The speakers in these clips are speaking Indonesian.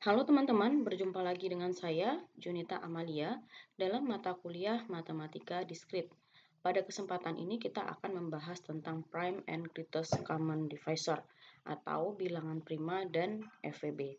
Halo teman-teman, berjumpa lagi dengan saya, Junita Amalia, dalam mata kuliah Matematika Diskrit. Pada kesempatan ini kita akan membahas tentang prime and greatest common divisor atau bilangan prima dan FVB.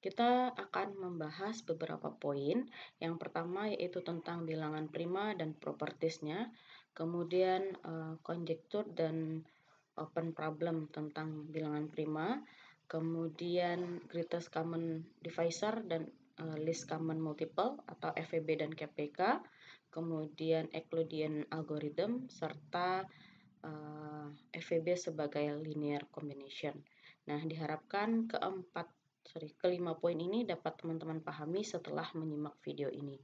Kita akan membahas beberapa poin. Yang pertama yaitu tentang bilangan prima dan propertiesnya, kemudian konjektur dan open problem tentang bilangan prima, kemudian greatest common divisor dan least common multiple atau FEB dan KPK, kemudian Euclidean algorithm serta FEB sebagai linear combination. Nah, diharapkan kelima poin ini dapat teman-teman pahami setelah menyimak video ini.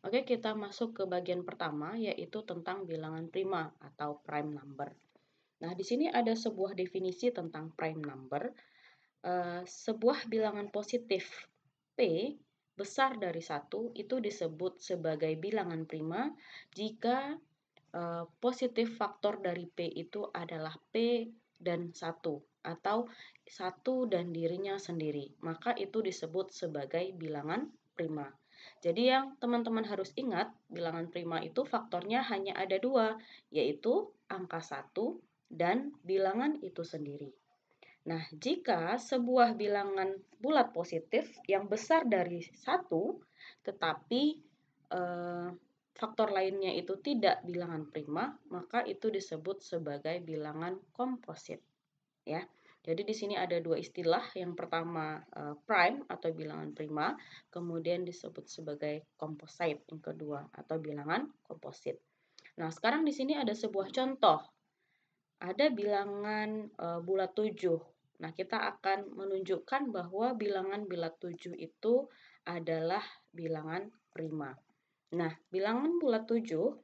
Oke, kita masuk ke bagian pertama yaitu tentang bilangan prima atau prime number. Nah, di sini ada sebuah definisi tentang prime number. Sebuah bilangan positif P besar dari 1 itu disebut sebagai bilangan prima jika positif faktor dari P itu adalah P dan 1 atau 1 dan dirinya sendiri. Maka itu disebut sebagai bilangan prima. Jadi yang teman-teman harus ingat, bilangan prima itu faktornya hanya ada 2, yaitu angka 1 dan bilangan itu sendiri. Nah, jika sebuah bilangan bulat positif yang besar dari 1, tetapi faktor lainnya itu tidak bilangan prima, maka itu disebut sebagai bilangan komposit. Ya, jadi di sini ada dua istilah. Yang pertama prime atau bilangan prima, kemudian disebut sebagai composite yang kedua atau bilangan komposit. Nah, sekarang di sini ada sebuah contoh. Ada bilangan bulat 7. Nah, kita akan menunjukkan bahwa bilangan bulat 7 itu adalah bilangan prima. Nah, bilangan bulat 7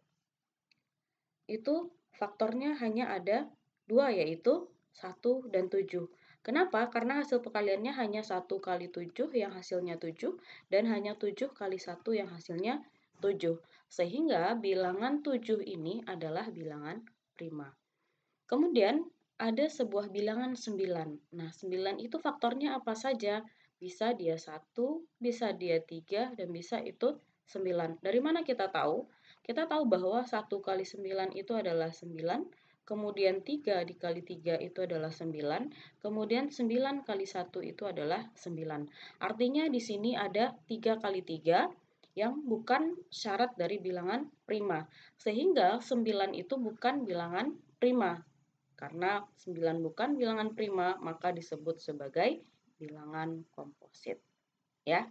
itu faktornya hanya ada 2, yaitu 1 dan 7. Kenapa? Karena hasil perkaliannya hanya 1 kali 7 yang hasilnya 7 dan hanya 7 kali 1 yang hasilnya 7. Sehingga bilangan 7 ini adalah bilangan prima. Kemudian ada sebuah bilangan 9. Nah, 9 itu faktornya apa saja? Bisa dia 1, bisa dia 3, dan bisa itu 9. Dari mana kita tahu? Kita tahu bahwa 1 kali 9 itu adalah 9, kemudian 3 dikali 3 itu adalah 9, kemudian 9 kali 1 itu adalah 9. Artinya di sini ada 3 kali 3 yang bukan syarat dari bilangan prima. Sehingga 9 itu bukan bilangan prima. Karena 9 bukan bilangan prima, maka disebut sebagai bilangan komposit. Ya.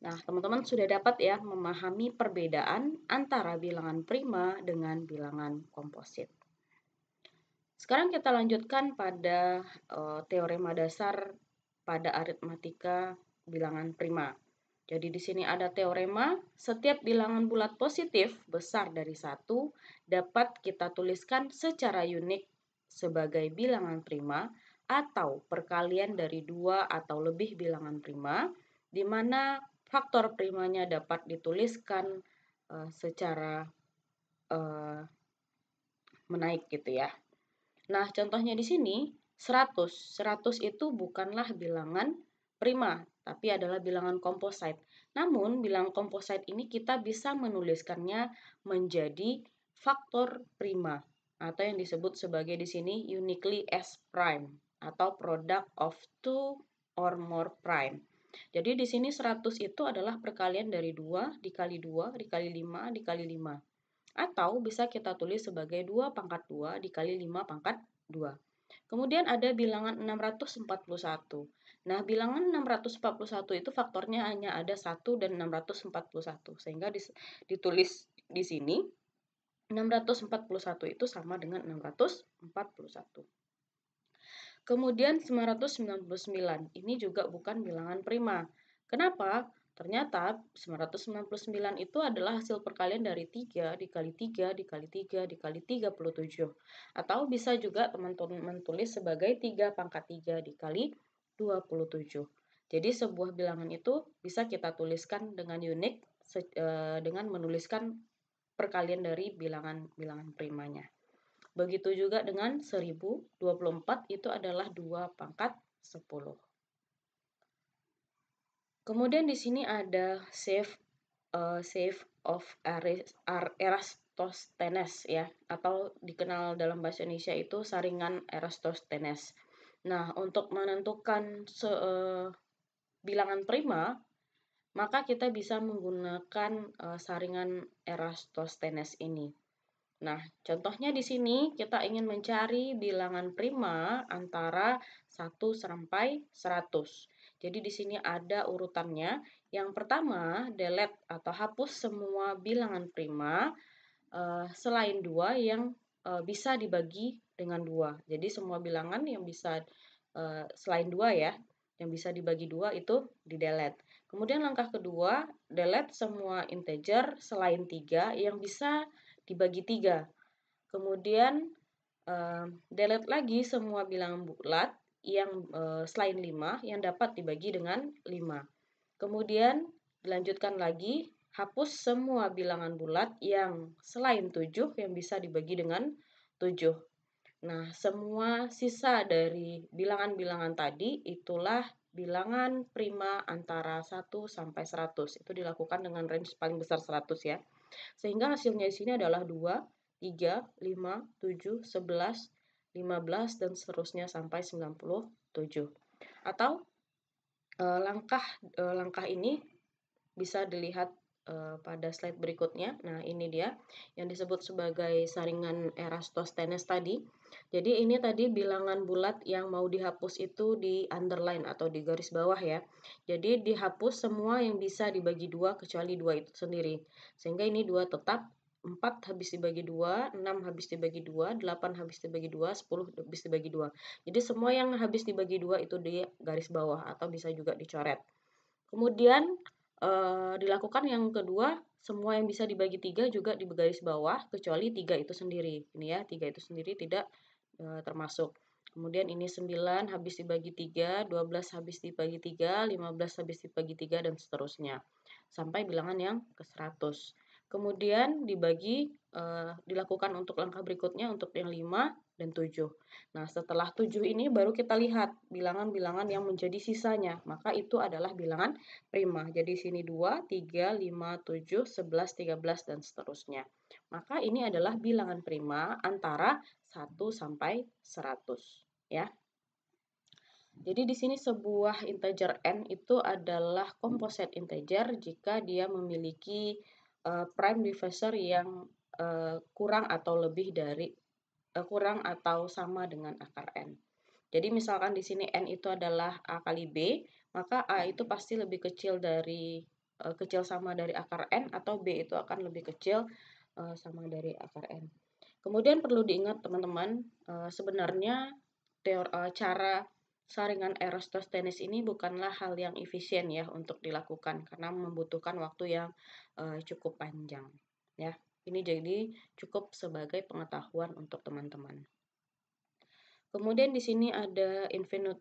Nah, teman-teman sudah dapat ya memahami perbedaan antara bilangan prima dengan bilangan komposit. Sekarang kita lanjutkan pada teorema dasar pada aritmatika bilangan prima. Jadi di sini ada teorema, setiap bilangan bulat positif besar dari 1 dapat kita tuliskan secara unik sebagai bilangan prima atau perkalian dari 2 atau lebih bilangan prima, di mana faktor primanya dapat dituliskan secara menaik gitu ya. Nah, contohnya di sini 100. 100 itu bukanlah bilangan prima, tapi adalah bilangan komposit. Namun, bilangan komposit ini kita bisa menuliskannya menjadi faktor prima atau yang disebut sebagai di sini uniquely as prime atau product of two or more prime. Jadi di sini 100 itu adalah perkalian dari 2 dikali 2 dikali 5 dikali 5. Atau bisa kita tulis sebagai 2 pangkat 2 dikali 5 pangkat 2. Kemudian ada bilangan 641. Nah, bilangan 641 itu faktornya hanya ada 1 dan 641. Sehingga ditulis di sini 641 itu sama dengan 641. Kemudian 999. Ini juga bukan bilangan prima. Kenapa? Ternyata 999 itu adalah hasil perkalian dari 3 dikali 3 dikali 3 dikali 37. Atau bisa juga teman-teman tulis sebagai 3 pangkat 3 dikali 27. Jadi sebuah bilangan itu bisa kita tuliskan dengan unik dengan menuliskan perkalian dari bilangan primanya. Begitu juga dengan 1024 itu adalah 2 pangkat 10. Kemudian di sini ada save of Eratosthenes ya, atau dikenal dalam bahasa Indonesia itu saringan Eratosthenes. Nah, untuk menentukan bilangan prima, maka kita bisa menggunakan saringan Eratosthenes ini. Nah, contohnya di sini kita ingin mencari bilangan prima antara 1 sampai 100. Jadi di sini ada urutannya. Yang pertama, delete atau hapus semua bilangan prima selain 2 yang bisa dibagi dengan 2. Jadi semua bilangan yang bisa selain 2 ya, yang bisa dibagi 2 itu di-delete. Kemudian langkah kedua, delete semua integer selain 3 yang bisa dibagi 3. Kemudian delete lagi semua bilangan bulat yang selain 5 yang dapat dibagi dengan 5. Kemudian dilanjutkan lagi, hapus semua bilangan bulat yang selain 7 yang bisa dibagi dengan 7. Nah, semua sisa dari bilangan-bilangan tadi itulah bilangan prima antara 1 sampai 100. Itu dilakukan dengan range paling besar 100 ya. Sehingga hasilnya di sini adalah 2, 3, 5, 7, 11, 15, dan seterusnya sampai 97. Atau langkah ini bisa dilihat pada slide berikutnya. Nah, ini dia yang disebut sebagai saringan Eratosthenes tadi. Jadi ini tadi bilangan bulat yang mau dihapus itu di underline atau di garis bawah ya. Jadi dihapus semua yang bisa dibagi 2 kecuali 2 itu sendiri. Sehingga ini 2 tetap, 4 habis dibagi 2, 6 habis dibagi 2, 8 habis dibagi 2, 10 habis dibagi 2. Jadi semua yang habis dibagi 2 itu di garis bawah atau bisa juga dicoret. Kemudian dilakukan yang kedua, semua yang bisa dibagi 3 juga di garis bawah, kecuali 3 itu sendiri. Ini ya, 3 itu sendiri tidak termasuk. Kemudian ini 9 habis dibagi 3, 12 habis dibagi 3, 15 habis dibagi 3, dan seterusnya. Sampai bilangan yang ke 100. Kemudian dilakukan untuk langkah berikutnya untuk yang 5 dan 7. Nah, setelah 7 ini baru kita lihat bilangan-bilangan yang menjadi sisanya. Maka itu adalah bilangan prima. Jadi sini 2, 3, 5, 7, 11, 13, dan seterusnya. Maka ini adalah bilangan prima antara 1 sampai 100. Ya. Jadi di sini sebuah integer n itu adalah composite integer jika dia memiliki prime divisor yang kurang atau sama dengan akar n. Jadi misalkan di sini n itu adalah a kali b, maka a itu pasti lebih kecil sama dari akar n, atau b itu akan lebih kecil sama dari akar n. Kemudian perlu diingat teman-teman, sebenarnya cara saringan Eratosthenes ini bukanlah hal yang efisien ya untuk dilakukan karena membutuhkan waktu yang cukup panjang ya. Ini jadi cukup sebagai pengetahuan untuk teman-teman. Kemudian di sini ada infinite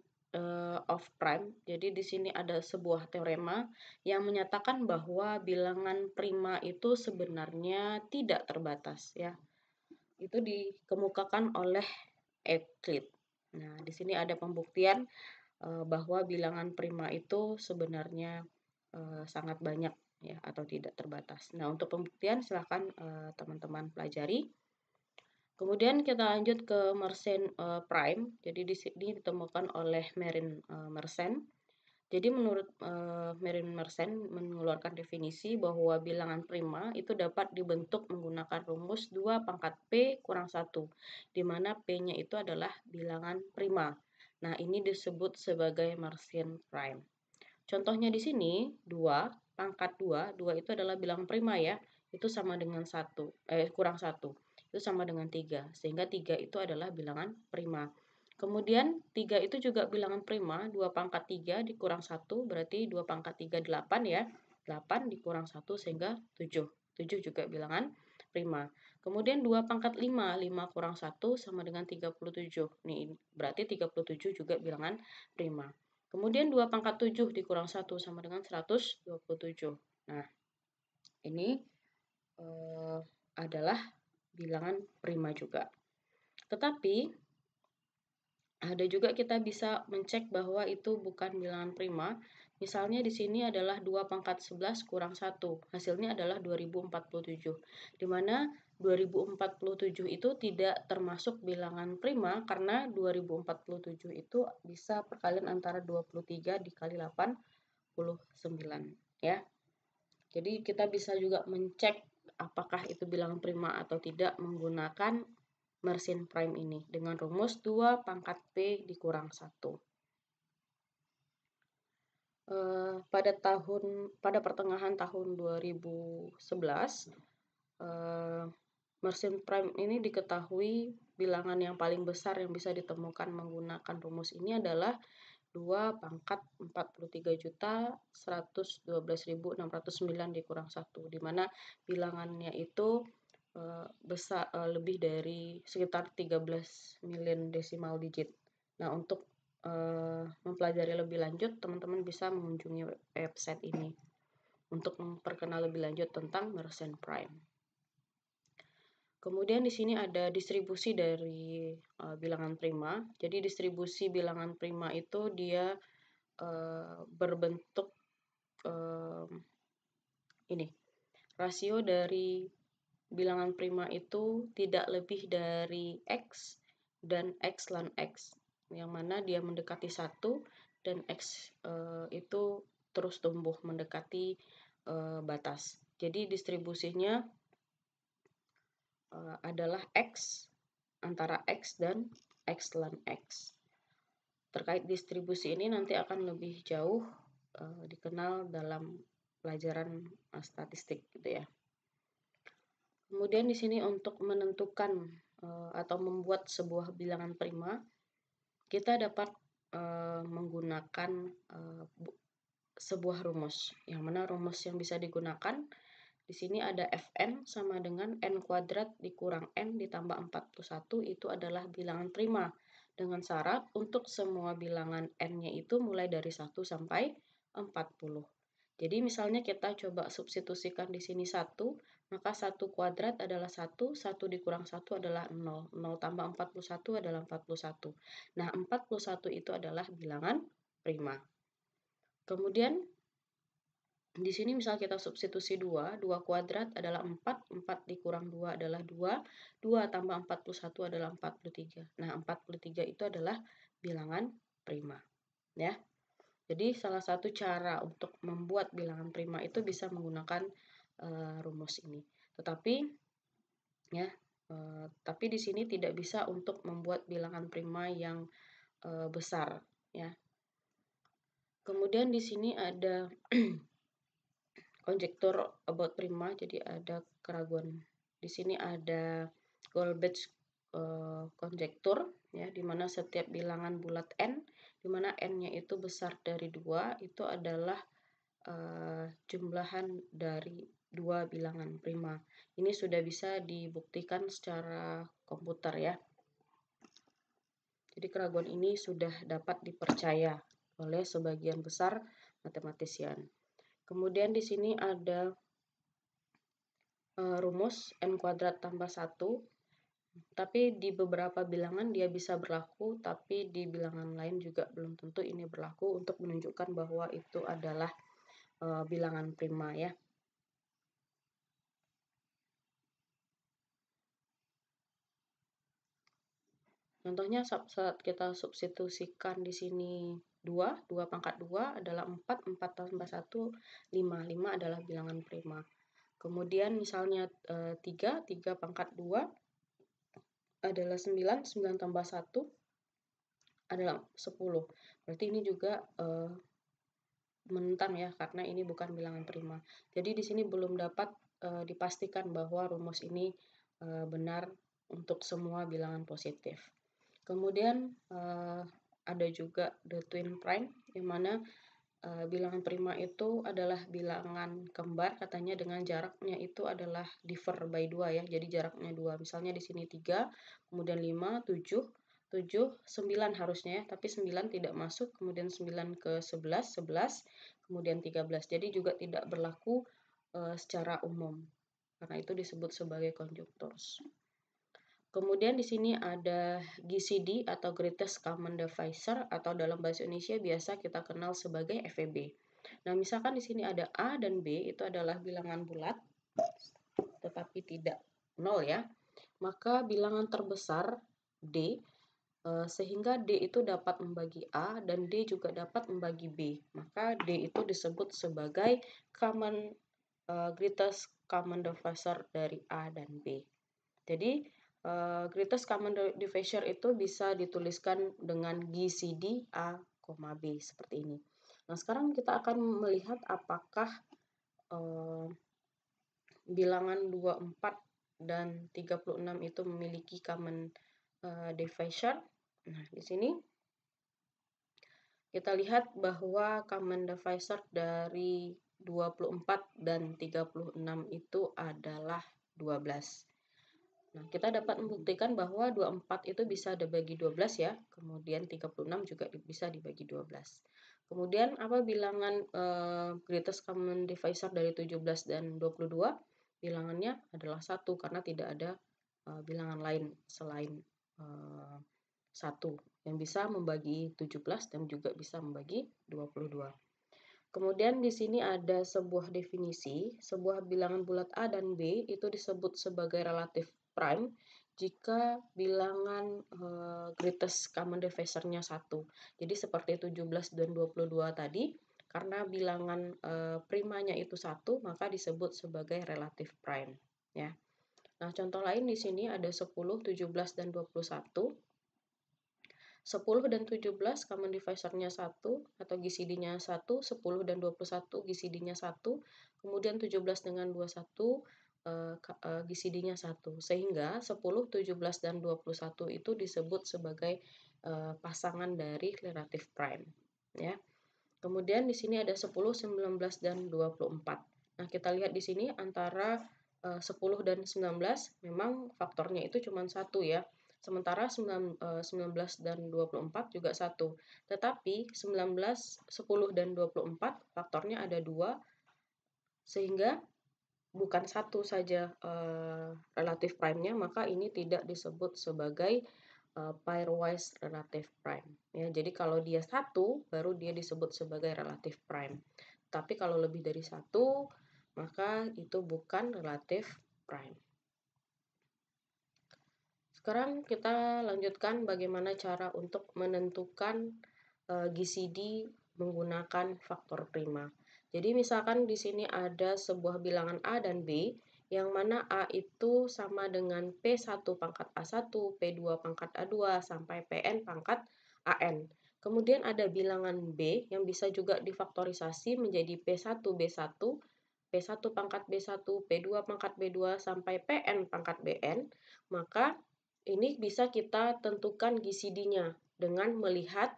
of prime. Jadi di sini ada sebuah teorema yang menyatakan bahwa bilangan prima itu sebenarnya tidak terbatas ya. Itu dikemukakan oleh Euclid. Nah, di sini ada pembuktian bahwa bilangan prima itu sebenarnya sangat banyak ya atau tidak terbatas. Nah, untuk pembuktian silahkan teman-teman pelajari. Kemudian kita lanjut ke Mersenne prime. Jadi di sini ditemukan oleh Marin Mersenne. Jadi menurut Marin Mersenne mengeluarkan definisi bahwa bilangan prima itu dapat dibentuk menggunakan rumus 2 pangkat P kurang 1, di mana P-nya itu adalah bilangan prima. Nah, ini disebut sebagai Mersenne prime. Contohnya di sini 2 pangkat 2, 2 itu adalah bilangan prima ya, itu sama dengan kurang 1, itu sama dengan 3, sehingga 3 itu adalah bilangan prima. Kemudian 3 itu juga bilangan prima, 2 pangkat 3 dikurang 1, berarti 2 pangkat 3, 8 ya. 8 dikurang 1 sehingga 7. 7 juga bilangan prima. Kemudian 2 pangkat 5, 5 kurang 1 sama dengan 37. Nih, berarti 37 juga bilangan prima. Kemudian 2 pangkat 7 dikurang 1 sama dengan 127. Nah, ini adalah bilangan prima juga. Tetapi Ada juga kita bisa mencek bahwa itu bukan bilangan prima. Misalnya di sini adalah 2 pangkat 11 kurang 1. Hasilnya adalah 2047. Di mana 2047 itu tidak termasuk bilangan prima karena 2047 itu bisa perkalian antara 23 dikali 89 ya. Jadi kita bisa juga mencek apakah itu bilangan prima atau tidak menggunakan Mersenne prime ini dengan rumus 2 pangkat P dikurang 1. Pada pertengahan tahun 2011, Mersenne prime ini diketahui bilangan yang paling besar yang bisa ditemukan menggunakan rumus ini adalah 2 pangkat 43.112.609 dikurang 1, di mana bilangannya itu lebih dari sekitar 13 million decimal digit. Nah, untuk mempelajari lebih lanjut, teman-teman bisa mengunjungi website ini untuk memperkenal lebih lanjut tentang Mersenne prime. Kemudian di sini ada distribusi dari bilangan prima. Jadi distribusi bilangan prima itu dia berbentuk ini. Rasio dari bilangan prima itu tidak lebih dari X dan X ln X, yang mana dia mendekati 1 dan X itu terus tumbuh mendekati batas. Jadi distribusinya adalah X antara X dan X ln X. Terkait distribusi ini nanti akan lebih jauh dikenal dalam pelajaran statistik gitu ya. Kemudian di sini untuk menentukan atau membuat sebuah bilangan prima, kita dapat menggunakan sebuah rumus. Yang mana rumus yang bisa digunakan di sini ada Fn sama dengan n kuadrat dikurang n ditambah 41, itu adalah bilangan prima dengan syarat untuk semua bilangan n-nya itu mulai dari 1 sampai 40. Jadi misalnya kita coba substitusikan di sini 1, maka 1 kuadrat adalah 1, 1 dikurang 1 adalah 0, 0 tambah 41 adalah 41. Nah, 41 itu adalah bilangan prima. Kemudian di sini misal kita substitusi 2, 2 kuadrat adalah 4, 4 dikurang 2 adalah 2, 2 tambah 41 adalah 43. Nah, 43 itu adalah bilangan prima, ya. Jadi salah satu cara untuk membuat bilangan prima itu bisa menggunakan rumus ini. Tapi di sini tidak bisa untuk membuat bilangan prima yang besar, ya. Kemudian di sini ada konjektur about prima, jadi ada keraguan. Di sini ada Goldbach konjektur, ya, di mana setiap bilangan bulat n, di mana n-nya itu besar dari 2, itu adalah jumlahan dari 2 bilangan prima. Ini sudah bisa dibuktikan secara komputer ya. Jadi keraguan ini sudah dapat dipercaya oleh sebagian besar matematisian. Kemudian di sini ada rumus n kuadrat tambah 1, tapi di beberapa bilangan dia bisa berlaku, tapi di bilangan lain juga belum tentu ini berlaku untuk menunjukkan bahwa itu adalah bilangan prima ya. Contohnya saat kita substitusikan di sini 2 pangkat 2 adalah 4, 4 tambah 1, 5, 5 adalah bilangan prima. Kemudian misalnya 3 pangkat 2 adalah 9, 9 tambah 1 adalah 10. Berarti ini juga menentang ya, karena ini bukan bilangan prima. Jadi di sini belum dapat dipastikan bahwa rumus ini benar untuk semua bilangan positif. Kemudian ada juga the twin prime, di mana bilangan prima itu adalah bilangan kembar katanya dengan jaraknya itu adalah differ by 2 ya. Jadi jaraknya 2. Misalnya di sini 3, kemudian 5, 7, 9 harusnya ya, tapi 9 tidak masuk, kemudian 9 ke 11, 11, kemudian 13. Jadi juga tidak berlaku secara umum. Karena itu disebut sebagai conjunctors. Kemudian di sini ada GCD atau Greatest Common Divisor atau dalam bahasa Indonesia biasa kita kenal sebagai FEB. Nah, misalkan di sini ada A dan B itu adalah bilangan bulat tetapi tidak 0 ya. Maka bilangan terbesar D sehingga D itu dapat membagi A dan D juga dapat membagi B. Maka D itu disebut sebagai greatest common divisor dari A dan B. Jadi greatest common divisor itu bisa dituliskan dengan GCD A, B seperti ini. Nah, sekarang kita akan melihat apakah bilangan 24 dan 36 itu memiliki common divisor. Nah, di sini kita lihat bahwa common divisor dari 24 dan 36 itu adalah 12. Nah, kita dapat membuktikan bahwa 24 itu bisa dibagi 12 ya, kemudian 36 juga bisa dibagi 12. Kemudian apa bilangan greatest common divisor dari 17 dan 22? Bilangannya adalah 1 karena tidak ada bilangan lain selain 1 yang bisa membagi 17 dan juga bisa membagi 22. Kemudian di sini ada sebuah definisi, sebuah bilangan bulat A dan B itu disebut sebagai relative prime jika bilangan greatest common divisor-nya 1. Jadi seperti 17 dan 22 tadi, karena bilangan primanya itu 1, maka disebut sebagai relative prime. Ya. Nah, contoh lain di sini ada 10, 17, dan 21. 10 dan 17 common divisor-nya 1 atau GCD-nya 1, 10 dan 21 GCD-nya 1, kemudian 17 dengan 21 GCD-nya 1. Sehingga 10, 17 dan 21 itu disebut sebagai pasangan dari relative prime, ya. Kemudian di sini ada 10, 19 dan 24. Nah, kita lihat di sini antara 10 dan 19 memang faktornya itu cuma 1 ya. Sementara 19 dan 24 juga 1. Tetapi 19, 10 dan 24 faktornya ada 2 sehingga bukan 1 saja relative prime-nya, maka ini tidak disebut sebagai pairwise relative prime. Ya, jadi kalau dia 1 baru dia disebut sebagai relative prime. Tapi kalau lebih dari 1 maka itu bukan relative prime. Sekarang kita lanjutkan bagaimana cara untuk menentukan GCD menggunakan faktor prima. Jadi misalkan di sini ada sebuah bilangan A dan B, yang mana A itu sama dengan P1 pangkat A1, P2 pangkat A2, sampai Pn pangkat AN. Kemudian ada bilangan B yang bisa juga difaktorisasi menjadi P1 B1, P1 pangkat B1, P2 pangkat B2, sampai Pn pangkat Bn, maka ini bisa kita tentukan GCD-nya dengan melihat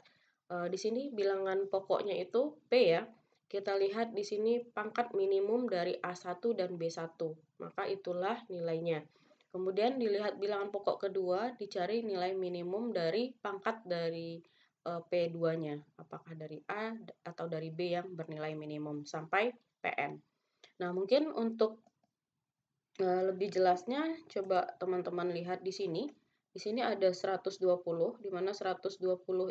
di sini bilangan pokoknya itu P ya. Kita lihat di sini pangkat minimum dari A1 dan B1. Maka itulah nilainya. Kemudian dilihat bilangan pokok kedua, dicari nilai minimum dari pangkat dari P2-nya. Apakah dari A atau dari B yang bernilai minimum sampai Pn. Nah, mungkin untuk lebih jelasnya, coba teman-teman lihat di sini. Di sini ada 120, di mana 120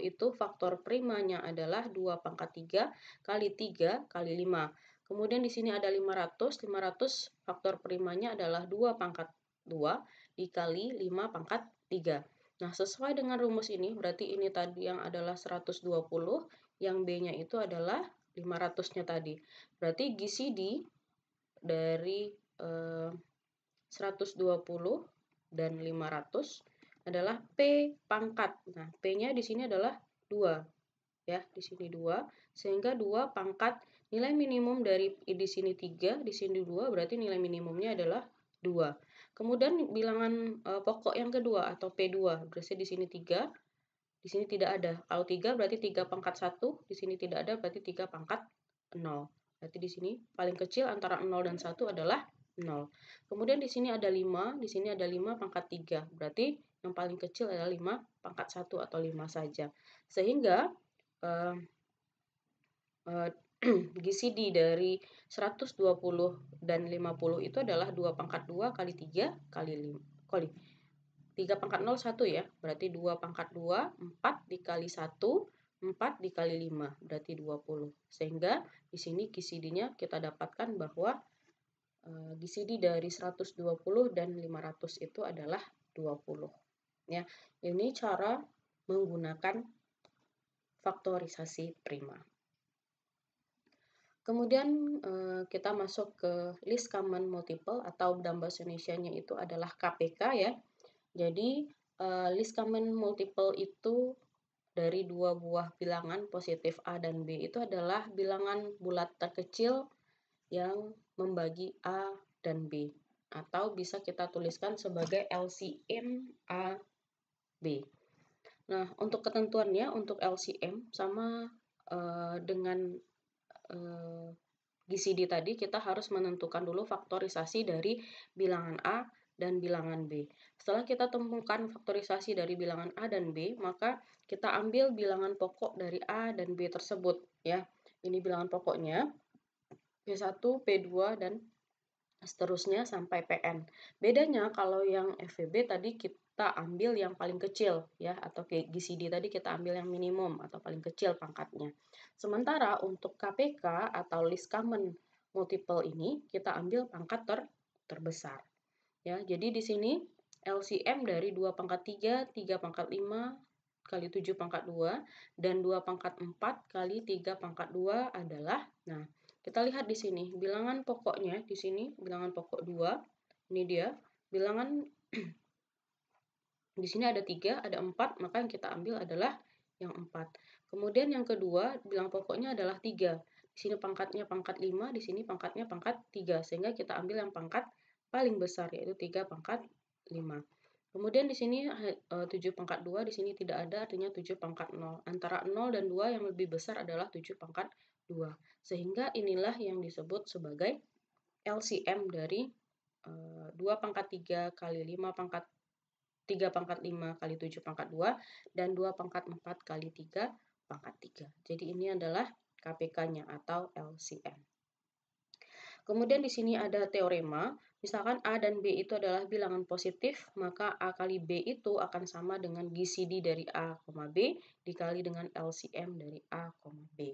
itu faktor primanya adalah 2 pangkat 3 kali 3 kali 5. Kemudian di sini ada 500, 500 faktor primanya adalah 2 pangkat 2 dikali 5 pangkat 3. Nah, sesuai dengan rumus ini, berarti ini tadi yang adalah 120, yang B-nya itu adalah 500-nya tadi. Berarti GCD dari 120 dan 500 adalah P pangkat. Nah, P-nya di sini adalah 2. Ya, di sini 2. Sehingga 2 pangkat nilai minimum dari di sini 3, di sini 2, berarti nilai minimumnya adalah 2. Kemudian bilangan pokok yang kedua atau P2, berarti di sini 3, di sini tidak ada. Kalau 3 berarti 3 pangkat 1, di sini tidak ada berarti 3 pangkat 0. Berarti di sini paling kecil antara 0 dan 1 adalah 0. Kemudian di sini ada 5, di sini ada 5 pangkat 3. Berarti yang paling kecil adalah 5 pangkat 1 atau 5 saja. Sehingga GCD dari 120 dan 50 itu adalah 2 pangkat 2 kali 3 kali 5. 3 pangkat 0 1 ya, berarti 2 pangkat 2, 4 dikali 1, 4 dikali 5, berarti 20. Sehingga di sini GCD-nya kita dapatkan bahwa GCD dari 120 dan 500 itu adalah 20. Ya, ini cara menggunakan faktorisasi prima. Kemudian kita masuk ke list common multiple atau dalam bahasa Indonesianya itu adalah KPK ya. Jadi list common multiple itu dari dua buah bilangan positif A dan B itu adalah bilangan bulat terkecil yang membagi A dan B. Atau bisa kita tuliskan sebagai LCM A, B. Nah, untuk ketentuannya, untuk LCM sama dengan GCD tadi, kita harus menentukan dulu faktorisasi dari bilangan A dan bilangan B. Setelah kita temukan faktorisasi dari bilangan A dan B, maka kita ambil bilangan pokok dari A dan B tersebut. Ya, ini bilangan pokoknya, P1, P2, dan seterusnya sampai PN. Bedanya kalau yang FVB tadi kita ambil yang paling kecil ya, atau GCD tadi kita ambil yang minimum atau paling kecil pangkatnya. Sementara untuk KPK atau list common multiple ini kita ambil pangkat terbesar. Ya, jadi di sini LCM dari 2 pangkat 3, 3 pangkat 5 kali 7 pangkat 2 dan 2 pangkat 4 kali 3 pangkat 2 adalah, nah, kita lihat di sini, bilangan pokoknya di sini, bilangan pokok 2, ini dia, bilangan di sini ada 3, ada 4, maka yang kita ambil adalah yang 4. Kemudian yang kedua, bilangan pokoknya adalah 3. Di sini pangkatnya pangkat 5, di sini pangkatnya pangkat 3, sehingga kita ambil yang pangkat paling besar, yaitu 3 pangkat 5. Kemudian di sini 7 pangkat 2, di sini tidak ada, artinya 7 pangkat 0. Antara 0 dan 2 yang lebih besar adalah 7 pangkat 2. Sehingga inilah yang disebut sebagai LCM dari 2 pangkat 3 kali 5 pangkat 3 pangkat 5 kali 7 pangkat 2 dan 2 pangkat 4 kali 3 pangkat 3. Jadi ini adalah KPK-nya atau LCM. Kemudian di sini ada teorema, misalkan A dan B itu adalah bilangan positif, maka A kali B itu akan sama dengan GCD dari A, B dikali dengan LCM dari A, B.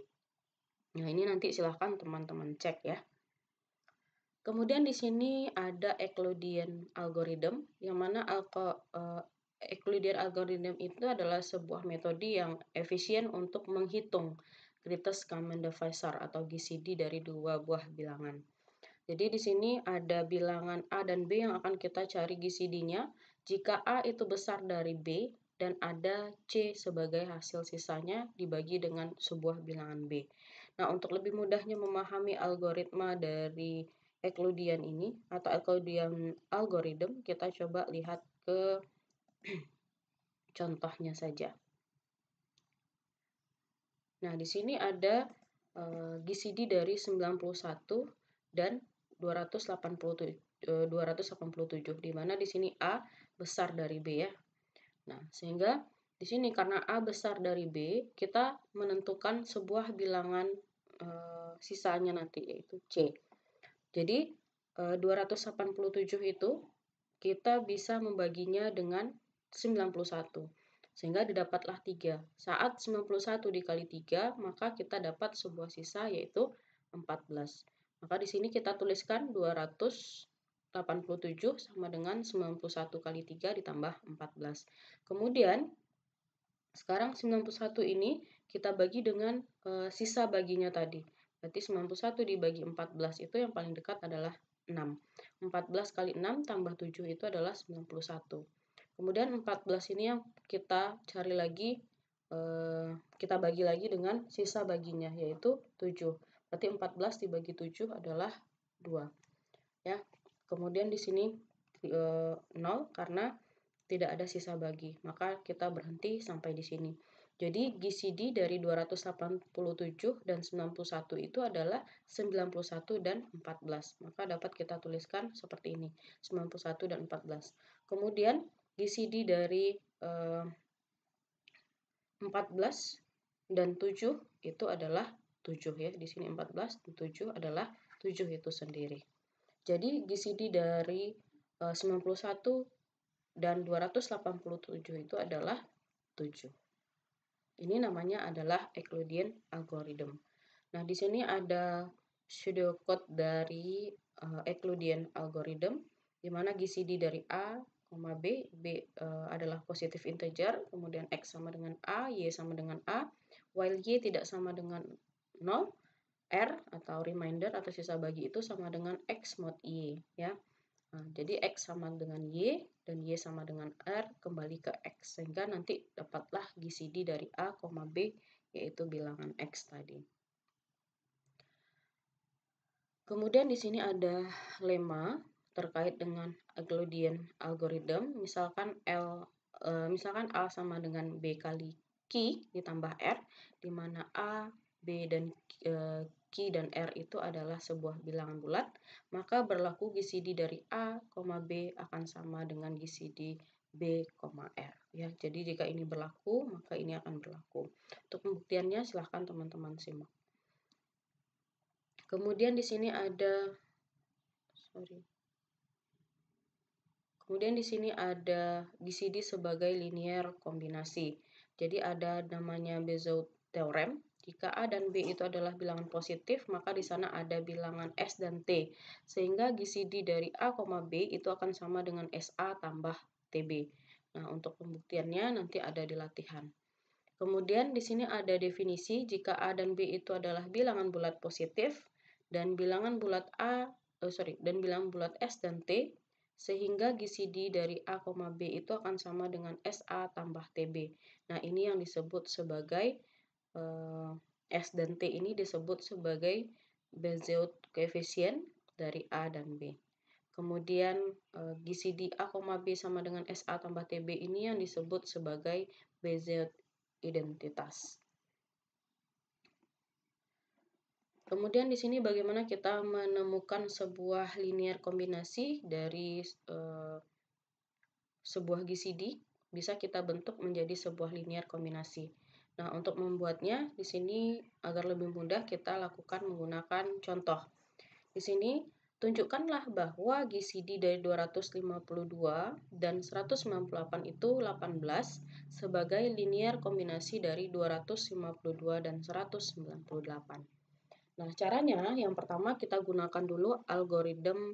Nah, ini nanti silahkan teman-teman cek ya. Kemudian di sini ada Euclidean algorithm, yang mana Euclidean algorithm itu adalah sebuah metode yang efisien untuk menghitung greatest common divisor atau GCD dari dua buah bilangan. Jadi di sini ada bilangan A dan B yang akan kita cari GCD-nya. Jika A itu besar dari B dan ada C sebagai hasil sisanya dibagi dengan sebuah bilangan B. Nah, untuk lebih mudahnya memahami algoritma dari Euclidean ini atau Euclidean algorithm, kita coba lihat ke contohnya saja. Nah, di sini ada GCD dari 91 dan 287, di mana di sini A besar dari B ya. Nah, sehingga di sini karena A besar dari B, kita menentukan sebuah bilangan sisanya nanti, yaitu C. Jadi 287 itu kita bisa membaginya dengan 91. Sehingga didapatlah 3. Saat 91 dikali 3, maka kita dapat sebuah sisa yaitu 14. Maka di sini kita tuliskan 287 sama dengan 91 kali 3 ditambah 14. Kemudian, sekarang 91 ini kita bagi dengan sisa baginya tadi. Berarti 91 dibagi 14 itu yang paling dekat adalah 6. 14 kali 6 tambah 7 itu adalah 91. Kemudian 14 ini yang kita cari lagi, kita bagi lagi dengan sisa baginya, yaitu 7. Berarti 14 dibagi 7 adalah 2. Ya. Kemudian di sini 0 karena tidak ada sisa bagi, maka kita berhenti sampai di sini. Jadi GCD dari 287 dan 91 itu adalah 91 dan 14. Maka dapat kita tuliskan seperti ini, 91 dan 14. Kemudian GCD dari 14 dan 7 itu adalah 7 ya. Di sini 14 dan 7 adalah 7 itu sendiri. Jadi GCD dari 91 dan 287 itu adalah 7. Ini namanya adalah Euclidean algorithm. Nah, di sini ada pseudocode dari Euclidean algorithm, di mana GCD dari A, B adalah positif integer, kemudian X sama dengan A, Y sama dengan A, while Y tidak sama dengan 0, R atau remainder atau sisa bagi itu sama dengan X mod Y, ya. Nah, jadi X sama dengan Y dan Y sama dengan R kembali ke X, sehingga nanti dapatlah GCD dari A, B, yaitu bilangan X tadi. Kemudian di sini ada lemma terkait dengan Euclidean algorithm. Misalkan misalkan A sama dengan B kali Q ditambah R, di mana A, B, dan Q dan R itu adalah sebuah bilangan bulat, maka berlaku GCD dari A, B akan sama dengan GCD B, R. Ya, jadi jika ini berlaku, maka ini akan berlaku. Untuk pembuktiannya silahkan teman-teman simak. Kemudian di sini ada Kemudian di sini ada GCD sebagai linear kombinasi. Jadi ada namanya Bezout theorem. Jika A dan B itu adalah bilangan positif, maka di sana ada bilangan S dan T. Sehingga GCD dari A, B itu akan sama dengan SA tambah TB. Nah, untuk pembuktiannya nanti ada di latihan. Kemudian di sini ada definisi jika A dan B itu adalah bilangan bulat positif dan bilangan bulat bilangan bulat S dan T, sehingga GCD dari A, B itu akan sama dengan SA tambah TB. Nah, ini yang disebut sebagai S dan T ini disebut sebagai Bezout coefficient dari A dan B. Kemudian GCD A, B sama dengan SA tambah TB ini yang disebut sebagai Bezout identitas. Kemudian di sini bagaimana kita menemukan sebuah linear kombinasi dari sebuah GCD, bisa kita bentuk menjadi sebuah linear kombinasi. Nah, untuk membuatnya di sini agar lebih mudah kita lakukan menggunakan contoh. Di sini tunjukkanlah bahwa GCD dari 252 dan 198 itu 18 sebagai linear kombinasi dari 252 dan 198. Nah, caranya yang pertama kita gunakan dulu algoritma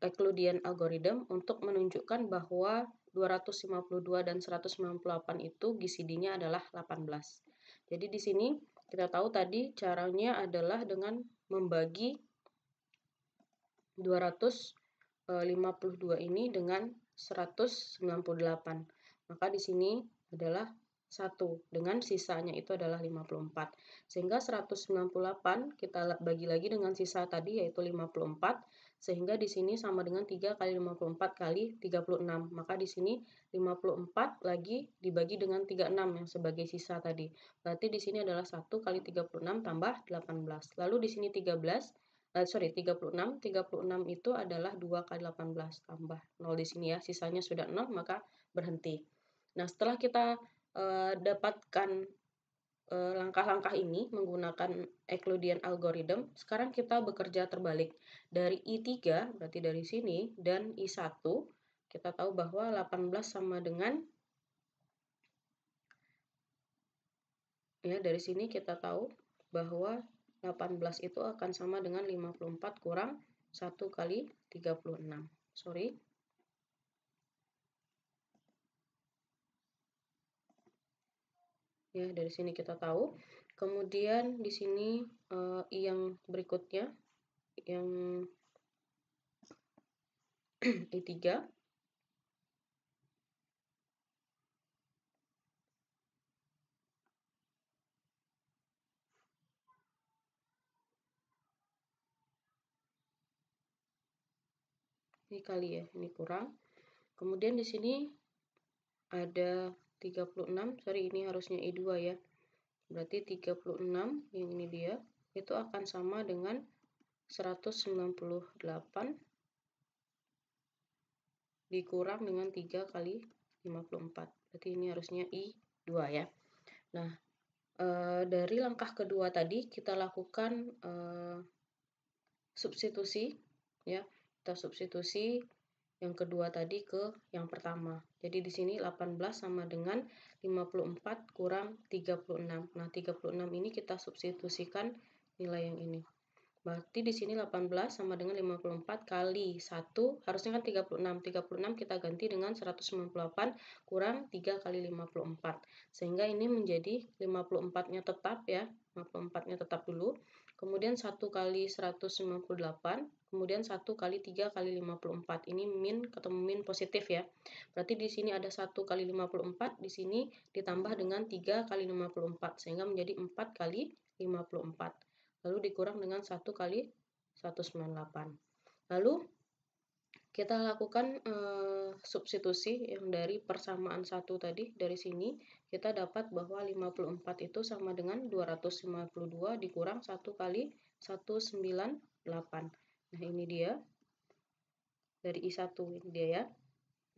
Euclidean algorithm untuk menunjukkan bahwa 252 dan 198 itu GCD-nya adalah 18. Jadi di sini kita tahu tadi caranya adalah dengan membagi 252 ini dengan 198. Maka di sini adalah 1 dengan sisanya itu adalah 54. Sehingga 198 kita bagi lagi dengan sisa tadi yaitu 54, sehingga di sini sama dengan 3 kali 54 kali 36. Maka di sini 54 lagi dibagi dengan 36 yang sebagai sisa tadi. Berarti di sini adalah 1 kali 36 tambah 18. Lalu di sini 36 itu adalah 2 kali 18 tambah 0 di sini ya, sisanya sudah 0 maka berhenti. Nah, setelah kita dapatkan langkah-langkah ini menggunakan Euclidean algorithm, sekarang kita bekerja terbalik. Dari I3 berarti dari sini dan I1 kita tahu bahwa 18 sama dengan dari sini kita tahu bahwa 18 itu akan sama dengan 54 kurang 1 kali 36. Sorry. Ya, dari sini kita tahu. Kemudian di sini yang berikutnya yang I3 ini kali ya, ini kurang. Kemudian di sini ada 36, sorry ini harusnya I2 ya. Berarti 36 yang ini dia itu akan sama dengan 198 dikurang dengan 3 kali 54. Berarti ini harusnya I2 ya. Nah, dari langkah kedua tadi kita lakukan substitusi ya. Kita substitusi yang kedua tadi ke yang pertama. Jadi di sini 18 sama dengan 54 kurang 36. Nah, 36 ini kita substitusikan nilai yang ini. Berarti di sini 18 sama dengan 54 kali 1, harusnya kan 36. 36 kita ganti dengan 198 kurang 3 kali 54. Sehingga ini menjadi 54-nya tetap ya. 54-nya tetap dulu. Kemudian 1 kali 198, kemudian 1 kali 3 kali 54. Ini min ketemu min positif ya. Berarti di sini ada 1 kali 54, di sini ditambah dengan 3 kali 54 sehingga menjadi 4 kali 54. Lalu dikurang dengan 1 kali 198. Lalu kita lakukan substitusi yang dari persamaan 1 tadi. Dari sini kita dapat bahwa 54 itu sama dengan 252 dikurang 1 kali 198. Nah, ini dia dari I1 ini dia ya.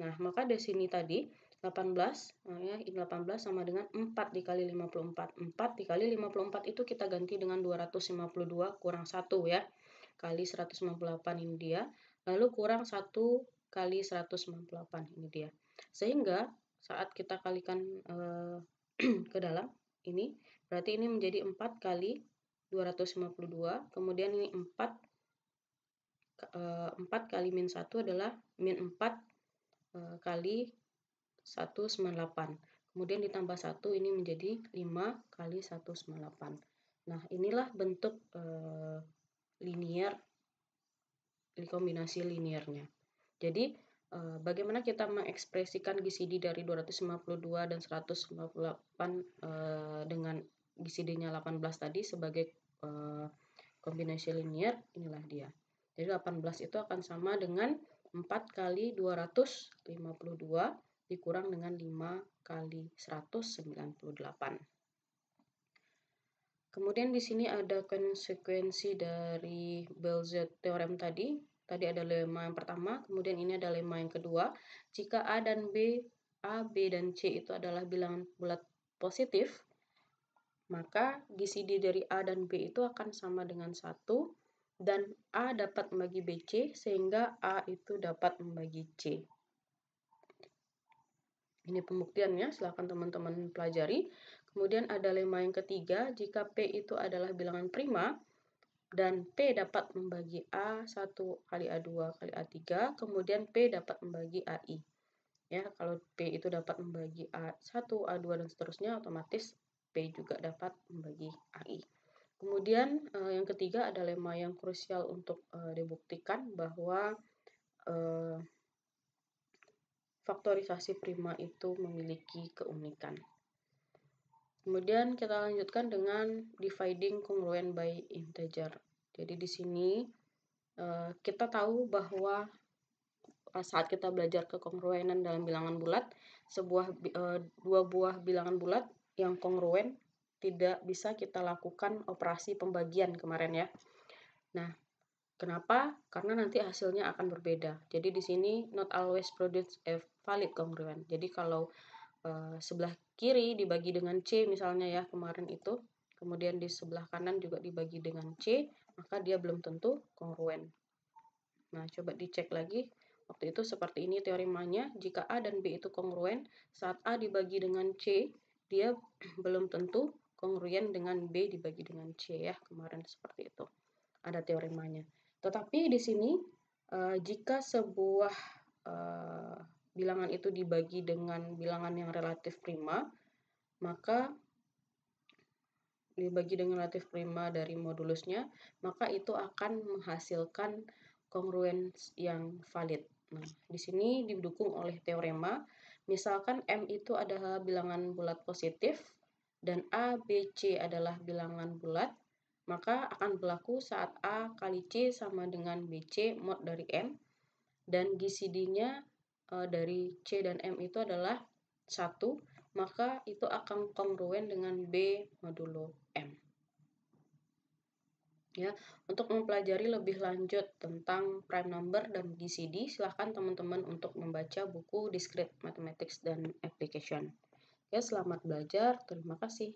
Nah, maka dari sini tadi 18, ya, ini 18 sama dengan 4 dikali 54. 4 dikali 54 itu kita ganti dengan 252 kurang 1 ya. Kali 198 ini dia. Lalu kurang 1 kali 198 ini dia. Sehingga saat kita kalikan ke dalam ini, berarti ini menjadi 4 kali 252. Kemudian ini 4 kali min 1 adalah min 4 kali 198. Kemudian ditambah 1 ini menjadi 5 kali 198. Nah, inilah bentuk linear, kombinasi linearnya. Jadi, bagaimana kita mengekspresikan GCD dari 252 dan 198 dengan GCD-nya 18 tadi sebagai kombinasi linear, inilah dia. Jadi 18 itu akan sama dengan 4 kali 252 dikurang dengan 5 kali 198. Kemudian di sini ada konsekuensi dari Bell-Z teorem tadi. Tadi ada lemma yang pertama, kemudian ini ada lemma yang kedua. Jika A dan B, A, B, dan C itu adalah bilangan bulat positif, maka GCD dari A dan B itu akan sama dengan 1, dan A dapat membagi BC, sehingga A itu dapat membagi C. Ini pembuktiannya, silahkan teman-teman pelajari. Kemudian ada lemma yang ketiga, jika P itu adalah bilangan prima, dan P dapat membagi A1 kali A2 kali A3, kemudian P dapat membagi AI. Ya, kalau P itu dapat membagi A1, A2, dan seterusnya, otomatis P juga dapat membagi AI. Kemudian yang ketiga ada lemma yang krusial untuk dibuktikan bahwa faktorisasi prima itu memiliki keunikan. Kemudian kita lanjutkan dengan dividing congruent by integer. Jadi di sini kita tahu bahwa saat kita belajar kekongruenan dalam bilangan bulat, dua buah bilangan bulat yang kongruen tidak bisa kita lakukan operasi pembagian kemarin ya. Nah, kenapa? Karena nanti hasilnya akan berbeda. Jadi di sini not always produce a valid congruent. Jadi kalau sebelah kiri dibagi dengan C misalnya ya kemarin itu, kemudian di sebelah kanan juga dibagi dengan C, maka dia belum tentu kongruen. Nah, coba dicek lagi. Waktu itu seperti ini teoremanya, jika A dan B itu kongruen, saat A dibagi dengan C, dia belum tentu kongruen dengan B dibagi dengan C ya, kemarin seperti itu. Ada teoremanya. Tetapi di sini, jika sebuah bilangan itu dibagi dengan bilangan yang relatif prima, maka dibagi dengan relatif prima dari modulusnya, maka itu akan menghasilkan kongruens yang valid. Nah, di sini didukung oleh teorema, misalkan M itu adalah bilangan bulat positif dan A, B, C adalah bilangan bulat, maka akan berlaku saat A kali C sama dengan BC mod dari M, dan GCD-nya dari C dan M itu adalah 1, maka itu akan kongruen dengan B modulo M. Ya, untuk mempelajari lebih lanjut tentang prime number dan GCD, silahkan teman-teman untuk membaca buku Discrete Mathematics dan Application. Ya, selamat belajar. Terima kasih.